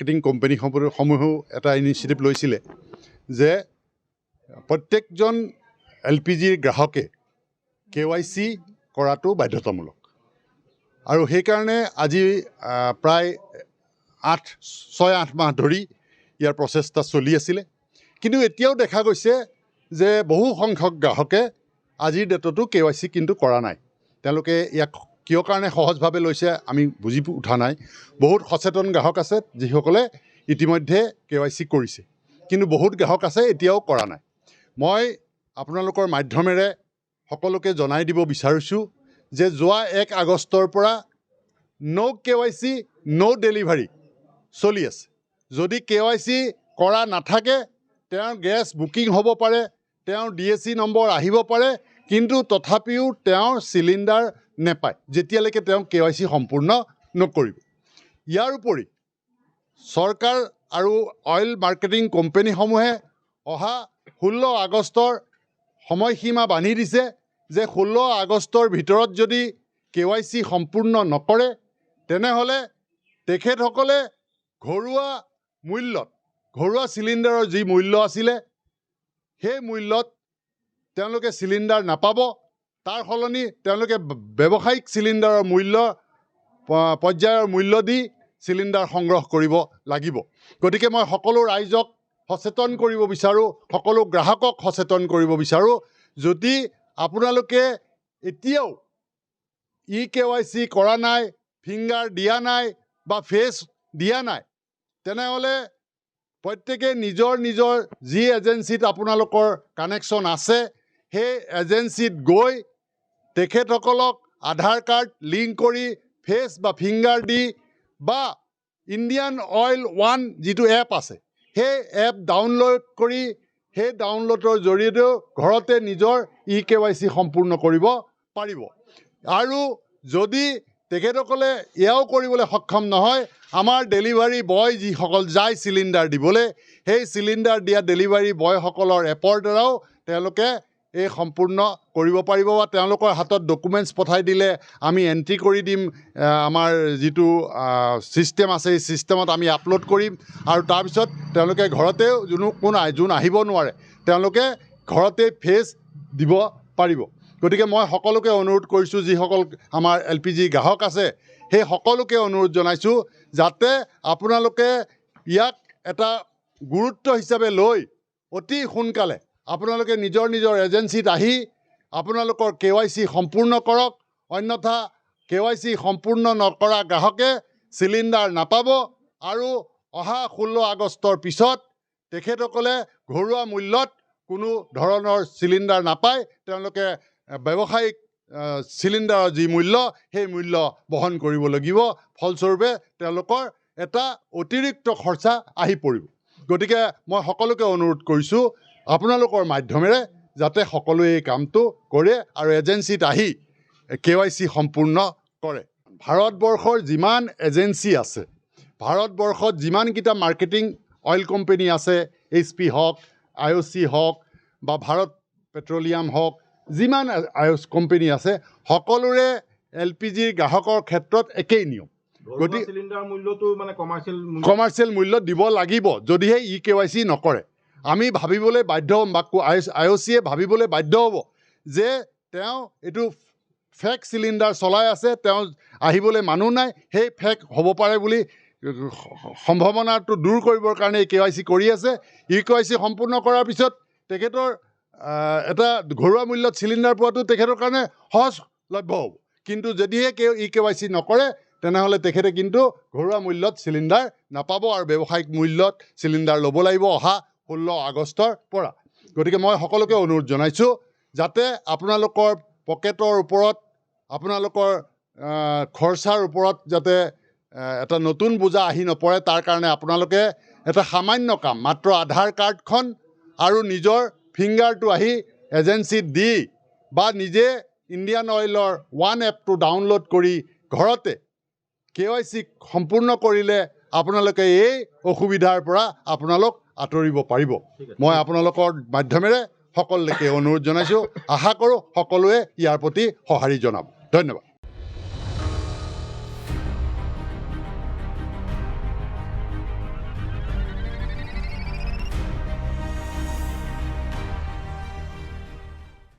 marketing কোম্পানীসমূহেও এটা initiative লৈছিলে যে প্ৰত্যেকজন LPGৰ গ্ৰাহকে KYC কৰাটো বাধ্যতামূলক আৰু সেইকাৰণে আজি প্ৰায় 6-8 মাহ ধৰি ইয়াৰ প্ৰচেষ্টা চলি আছিলে কিন্তু এতিয়াও দেখা গৈছে যে বহু সংখ্যক গ্ৰাহকে আজিৰ ডেটতো KYC কিন্তু কৰা নাই তেওঁলোকে ইয়াক কিয় কাৰণে সহজভাৱে লৈছে আমি বুজি উঠা নাই বহুত সচেতন গ্ৰাহক আছে যিসকলে ইতিমধ্যে KYC কৰিছে কিন্তু বহুত গ্ৰাহক আছে এতিয়াও কৰা নাই মই আপোনালোকৰ মাধ্যমেৰে সকলোকে জনাই দিব বিচাৰিছোঁ যে যোৱা 1 আগষ্টৰ পৰা নো KYC নো ডেলিভাৰী চলি আছে যদি KYC কৰা নাথাকে তেওঁৰ গেছ বুকিং হ'ব পাৰে তেওঁৰ DAC নম্বৰ আহিব পাৰে কিন্তু তথাপিও তেওঁৰ চিলিণ্ডাৰ নেপায় যেতিয়ালৈকে তেওঁ KYC সম্পূৰ্ণ নকৰিব ইয়াৰ উপৰি চৰকাৰ আৰু অইল মাৰ্কেটিং কোম্পানীসমূহে অহা 16 আগষ্টৰ সময়সীমা বান্ধি দিছে যে 16 আগষ্টৰ ভিতৰত যদি KYC সম্পূৰ্ণ নকৰে তেনেহলে তেখেতসকলে ঘৰুৱা চিলিণ্ডাৰৰ যি মূল্য আছিলে সেই মূল্যত তেওঁলোকে চিলিণ্ডাৰ নাপাব তাৰ সলনি তেওঁলোকে ব্যৱসায়িক চিলিণ্ডাৰৰ পৰ্যায়ৰ মূল্য দি চিলিণ্ডাৰ সংগ্ৰহ কৰিব লাগিব গতিকে মই সকলো ৰাইজক সচেতন কৰিব বিচাৰোঁ সকলো গ্ৰাহকক সচেতন কৰিব বিচাৰোঁ যদি আপোনালোকে এতিয়াও KYC কৰা নাই ফিংগাৰ দিয়া নাই বা ফেচ দিয়া নাই তেনেহলে প্ৰত্যেকে নিজৰ যি এজেন্সিত আপোনালোকৰ কানেকশ্যন আছে সেই এজেন্সিত গৈ তেখেতসকলক আধাৰ কাৰ্ড লিংক কৰি ফেচ বা ফিংগাৰ দি বা ইণ্ডিয়ান অইল ওৱান যিটো এপ আছে সেই এপ ডাউনলোড কৰি সেই ডাউনলোডৰ জৰিয়তেও ঘৰতে নিজৰ KYC সম্পূৰ্ণ কৰিব পাৰিব আৰু যদি তেখেতসকলে এয়াও কৰিবলৈ সক্ষম নহয় আমাৰ ডেলিভাৰী বয় যিসকল যায় চিলিণ্ডাৰ দিবলৈ সেই চিলিণ্ডাৰ দিয়া ডেলিভাৰী বয়সকলৰ এপৰ দ্বাৰাও তেওঁলোকে এই সম্পূৰ্ণ কৰিব পাৰিব বা তেওঁলোকৰ হাতত ডকুমেণ্টছ পঠাই দিলে আমি এণ্ট্ৰি কৰি দিম আমাৰ যিটো ছিষ্টেম আছে এই ছিষ্টেমত আমি আপলোড কৰিম আৰু তাৰপিছত তেওঁলোকে ঘৰতেও যোন আহিব নোৱাৰে তেওঁলোকে ঘৰতে ফেচ দিব পাৰিব গতিকে মই সকলোকে অনুৰোধ কৰিছোঁ যিসকল আমাৰ LPG গ্ৰাহক আছে সেই সকলোকে অনুৰোধ জনাইছোঁ যাতে আপোনালোকে ইয়াক এটা গুৰুত্ব হিচাপে লৈ অতি সোনকালে আপোনালোকে নিজৰ এজেন্সিত আহি আপোনালোকৰ KYC সম্পূৰ্ণ কৰক অন্যথা KYC সম্পূৰ্ণ নকৰা গ্ৰাহকে চিলিণ্ডাৰ নাপাব আৰু অহা 16 আগষ্টৰ পিছত তেখেতসকলে ঘৰুৱা মূল্যত কোনো ধৰণৰ চিলিণ্ডাৰ নাপায় তেওঁলোকে ব্যৱসায়িক চিলিণ্ডাৰৰ যি মূল্য সেই মূল্য বহন কৰিব লাগিব ফলস্বৰূপে তেওঁলোকৰ এটা অতিৰিক্ত খৰচা আহি পৰিব গতিকে মই সকলোকে অনুৰোধ কৰিছোঁ আপোনালোকৰ মাধ্যমেৰে যাতে সকলোৱে এই কামটো কৰে আৰু এজেন্সিত আহি KYC সম্পূৰ্ণ কৰে ভাৰতবৰ্ষৰ যিমান এজেন্সি আছে ভাৰতবৰ্ষত যিমানকেইটা মাৰ্কেটিং অইল কোম্পানী আছে HP হওক IOC হওক বা ভাৰত পেট্ৰলিয়াম হওক যিমান কোম্পানী আছে সকলোৰে LPGৰ গ্ৰাহকৰ ক্ষেত্ৰত একেই নিয়ম গতিকে চিলিণ্ডাৰ মূল্যটো মানে কমাৰ্চিয়েল মূল্য দিব লাগিব যদিহে KYC নকৰে আমি ভাবিবলৈ বাধ্য হ'ম বা IOCয়ে ভাবিবলৈ বাধ্য হ'ব যে তেওঁ এইটো ফেক চিলিণ্ডাৰ চলাই আছে তেওঁ আহিবলৈ মানুহ নাই সেই ফেক হ'ব পাৰে বুলি সম্ভাৱনাটো দূৰ কৰিবৰ কাৰণে KYC কৰি আছে KYC সম্পূৰ্ণ কৰাৰ পিছত তেখেতৰ এটা ঘৰুৱা মূল্যত চিলিণ্ডাৰ পোৱাটো তেখেতৰ কাৰণে সহজলভ্য হ'ব কিন্তু যদিহে KYC নকৰে তেনেহ'লে তেখেতে কিন্তু ঘৰুৱা মূল্যত চিলিণ্ডাৰ নাপাব আৰু ব্যৱসায়িক মূল্যত চিলিণ্ডাৰ ল'ব লাগিব অহা 16 আগষ্টৰ পৰা গতিকে মই সকলোকে অনুৰোধ জনাইছোঁ যাতে আপোনালোকৰ পকেটৰ ওপৰত আপোনালোকৰ খৰচাৰ ওপৰত যাতে এটা নতুন বোজা আহি নপৰে তাৰ কাৰণে আপোনালোকে এটা সামান্য কাম মাত্ৰ আধাৰ কাৰ্ডখন আৰু নিজৰ ফিংগাৰটো আহি এজেন্সিত দি বা নিজে ইণ্ডিয়ান অইলৰ ওৱান এপটো ডাউনলোড কৰি ঘৰতে KYC সম্পূৰ্ণ কৰিলে আপোনালোকে এই অসুবিধাৰ পৰা আপোনালোক আঁতৰিব পাৰিব মই আপোনালোকৰ মাধ্যমেৰে সকলোকে অনুৰোধ জনাইছোঁ আশা কৰোঁ সকলোৱে ইয়াৰ প্ৰতি সঁহাৰি জনাব ধন্যবাদ